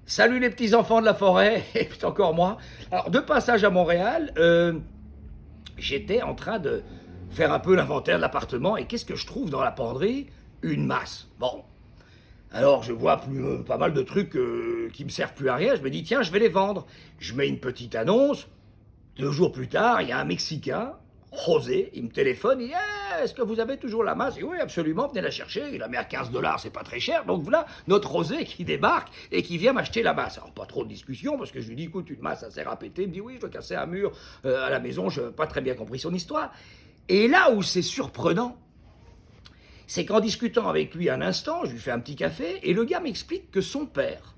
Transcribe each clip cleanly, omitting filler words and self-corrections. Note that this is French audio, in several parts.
Salut les petits enfants de la forêt, et puis encore moi. Alors, de passage à Montréal, j'étais en train de faire un peu l'inventaire de l'appartement, et qu'est-ce que je trouve dans la penderie? Une masse. Bon, alors je vois pas mal de trucs qui me servent plus à rien, je me dis tiens, je vais les vendre. Je mets une petite annonce, 2 jours plus tard, il y a un Mexicain, José, il me téléphone, il dit eh, est-ce que vous avez toujours la masse? Et oui, absolument, venez la chercher, il la met à 15 dollars, c'est pas très cher. Donc voilà notre José qui débarque et qui vient m'acheter la masse. Alors pas trop de discussion, parce que je lui dis écoute, une masse, ça sert à péter. Il me dit oui, je dois casser un mur à la maison, je n'ai pas très bien compris son histoire. Et là où c'est surprenant, c'est qu'en discutant avec lui un instant, je lui fais un petit café, et le gars m'explique que son père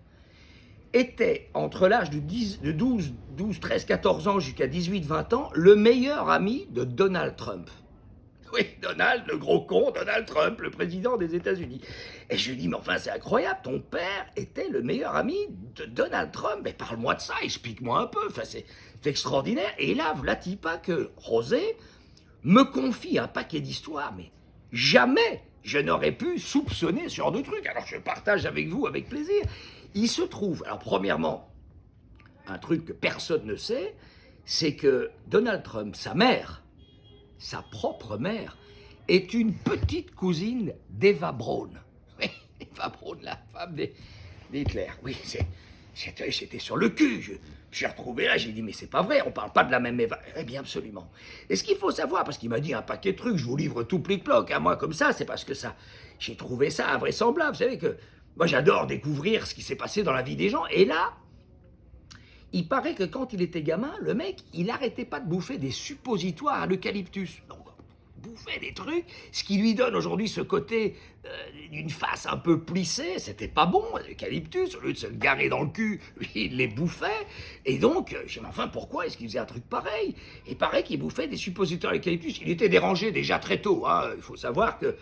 était, entre l'âge de 12, 13, 14 ans jusqu'à 18, 20 ans, le meilleur ami de Donald Trump. Oui, Donald, le gros con, Donald Trump, le président des États-Unis. Et je lui dis, mais enfin, c'est incroyable, ton père était le meilleur ami de Donald Trump. Mais parle-moi de ça, explique-moi un peu. Enfin, c'est extraordinaire. Et là, voilà-t-il pas que José me confie un paquet d'histoires, mais jamais je n'aurais pu soupçonner ce genre de truc. Alors, je partage avec vous avec plaisir. Il se trouve, alors premièrement, un truc que personne ne sait, c'est que Donald Trump, sa mère, sa propre mère, est une petite cousine d'Eva Braun. Oui, Eva Braun, la femme d'Hitler. Oui, j'étais sur le cul. Je suis retrouvé là, j'ai dit, mais c'est pas vrai, on parle pas de la même Eva. Eh bien, absolument. Et ce qu'il faut savoir, parce qu'il m'a dit un paquet de trucs, je vous livre tout plic-ploc, à moi comme ça, c'est parce que ça, j'ai trouvé ça invraisemblable. Vous savez que moi, j'adore découvrir ce qui s'est passé dans la vie des gens. Et là, il paraît que quand il était gamin, le mec, il n'arrêtait pas de bouffer des suppositoires à l'eucalyptus. Donc, bouffait des trucs, ce qui lui donne aujourd'hui ce côté d'une face un peu plissée. C'était pas bon, l'eucalyptus, au lieu de se le garer dans le cul, lui, il les bouffait. Et donc, j'ai dit, mais enfin, pourquoi est-ce qu'il faisait un truc pareil? Et paraît qu'il bouffait des suppositoires à l'eucalyptus. Il était dérangé déjà très tôt. Hein. Il faut savoir que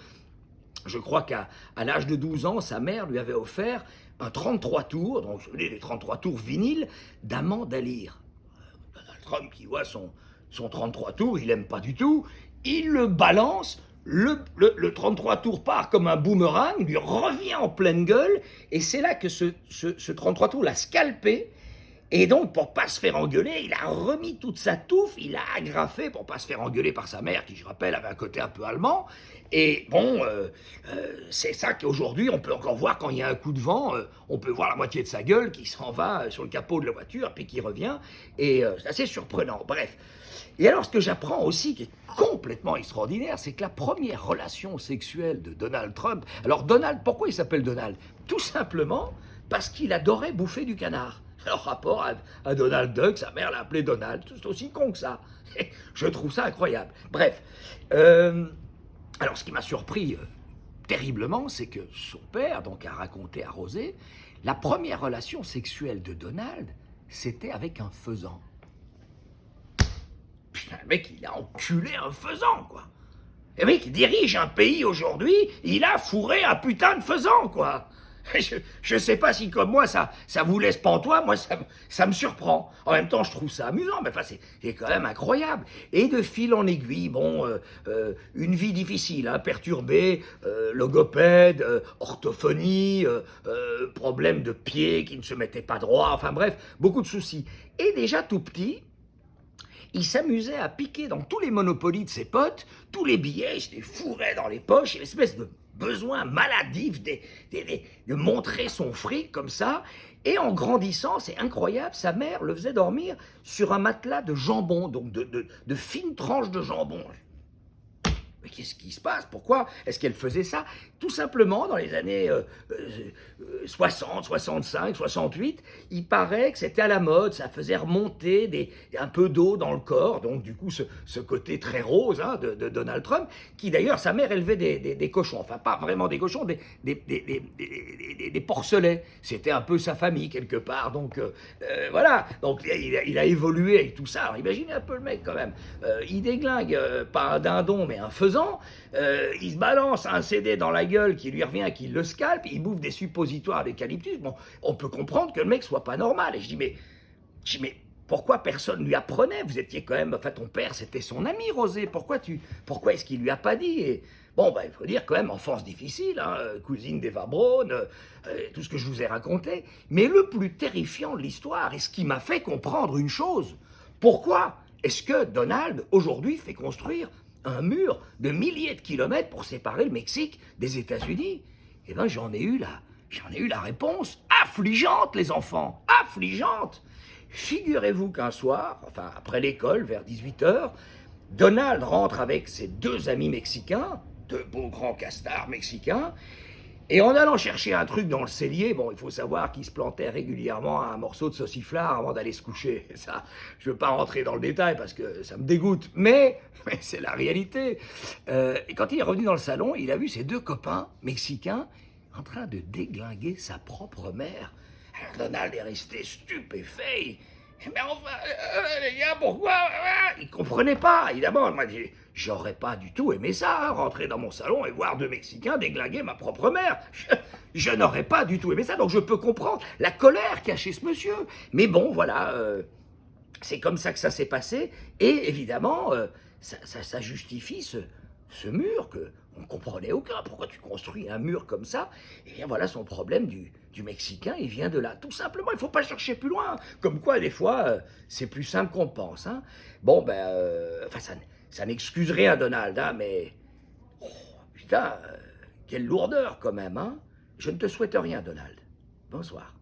je crois qu'à l'âge de 12 ans, sa mère lui avait offert un 33 tours, donc les 33 tours vinyles, d'Amande à lire. Donald Trump qui voit son 33 tours, il n'aime pas du tout, il le balance, le 33 tours part comme un boomerang, lui revient en pleine gueule, et c'est là que ce 33 tours l'a scalpé. Et donc, pour pas se faire engueuler, il a remis toute sa touffe, il a agrafé pour pas se faire engueuler par sa mère, qui, je rappelle, avait un côté un peu allemand. Et bon, c'est ça qu'aujourd'hui, on peut encore voir quand il y a un coup de vent, on peut voir la moitié de sa gueule qui s'en va sur le capot de la voiture, puis qui revient. Et c'est assez surprenant. Bref. Et alors, ce que j'apprends aussi, qui est complètement extraordinaire, c'est que la première relation sexuelle de Donald Trump... Alors, Donald, pourquoi il s'appelle Donald? Tout simplement parce qu'il adorait bouffer du canard. Alors, rapport à Donald Duck, sa mère l'a appelé Donald, c'est aussi con que ça. Je trouve ça incroyable. Bref, alors ce qui m'a surpris terriblement, c'est que son père donc a raconté à Rosé, la première relation sexuelle de Donald, c'était avec un faisan. Putain, le mec, il a enculé un faisan, quoi. Le mec, il dirige un pays aujourd'hui, il a fourré un putain de faisan, quoi. Je sais pas si comme moi ça vous laisse pantois, moi ça me surprend. En même temps je trouve ça amusant, mais enfin c'est quand même incroyable. Et de fil en aiguille, bon, une vie difficile, hein, perturbée, logopède, orthophonie, problème de pied qui ne se mettait pas droit, enfin bref, beaucoup de soucis. Et déjà tout petit, il s'amusait à piquer dans tous les monopolies de ses potes, tous les billets, il se les fourrait dans les poches, une espèce de besoin maladif de montrer son fric comme ça. Et en grandissant, c'est incroyable, sa mère le faisait dormir sur un matelas de jambon, donc de fines tranches de jambon. Mais qu'est-ce qui se passe? Pourquoi est-ce qu'elle faisait ça? Tout simplement, dans les années 60, 65, 68, il paraît que c'était à la mode, ça faisait remonter un peu d'eau dans le corps, donc du coup ce côté très rose hein, de Donald Trump, qui d'ailleurs, sa mère élevait des cochons, enfin pas vraiment des cochons, des porcelets. C'était un peu sa famille quelque part, donc voilà, donc il a évolué avec tout ça. Alors imaginez un peu le mec quand même, il déglingue pas un dindon mais un faisan, il se balance un CD dans la gueule qui lui revient, qui le scalpe, il bouffe des suppositoires d'eucalyptus. Bon, on peut comprendre que le mec soit pas normal. Et je dis mais pourquoi personne lui apprenait? Vous étiez quand même, enfin ton père c'était son ami Rosé. Pourquoi est-ce qu'il lui a pas dit? Et Bon, ben, il faut dire quand même, enfance difficile, hein, cousine d'Eva Braun, tout ce que je vous ai raconté. Mais le plus terrifiant de l'histoire, et ce qui m'a fait comprendre une chose, pourquoi est-ce que Donald, aujourd'hui, fait construire un mur de milliers de kilomètres pour séparer le Mexique des États-Unis? Eh bien, j'en ai eu la réponse affligeante, les enfants, affligeante. Figurez-vous qu'un soir, enfin après l'école, vers 18 h, Donald rentre avec ses deux amis mexicains, deux beaux grands castards mexicains, et en allant chercher un truc dans le cellier, bon, il faut savoir qu'il se plantait régulièrement un morceau de sauciflard avant d'aller se coucher. Ça, je ne veux pas rentrer dans le détail parce que ça me dégoûte, mais c'est la réalité. Et quand il est revenu dans le salon, il a vu ses deux copains mexicains en train de déglinguer sa propre mère. Alors Donald est resté stupéfait. Mais enfin, les gars, pourquoi? Il comprenait pas, évidemment. Moi, j'aurais pas du tout aimé ça, hein, rentrer dans mon salon et voir deux Mexicains déglinguer ma propre mère. Je n'aurais pas du tout aimé ça, donc je peux comprendre la colère cachée ce monsieur. Mais bon, voilà, c'est comme ça que ça s'est passé. Et évidemment, ça justifie ce mur que on ne comprenait aucun. Pourquoi tu construis un mur comme ça? Et bien voilà son problème du Mexicain, il vient de là. Tout simplement, il ne faut pas chercher plus loin. Comme quoi, des fois, c'est plus simple qu'on pense. Hein. Bon, ben, enfin, ça n'excuse rien, Donald, hein, mais... Oh, putain, quelle lourdeur quand même, hein. Je ne te souhaite rien, Donald. Bonsoir.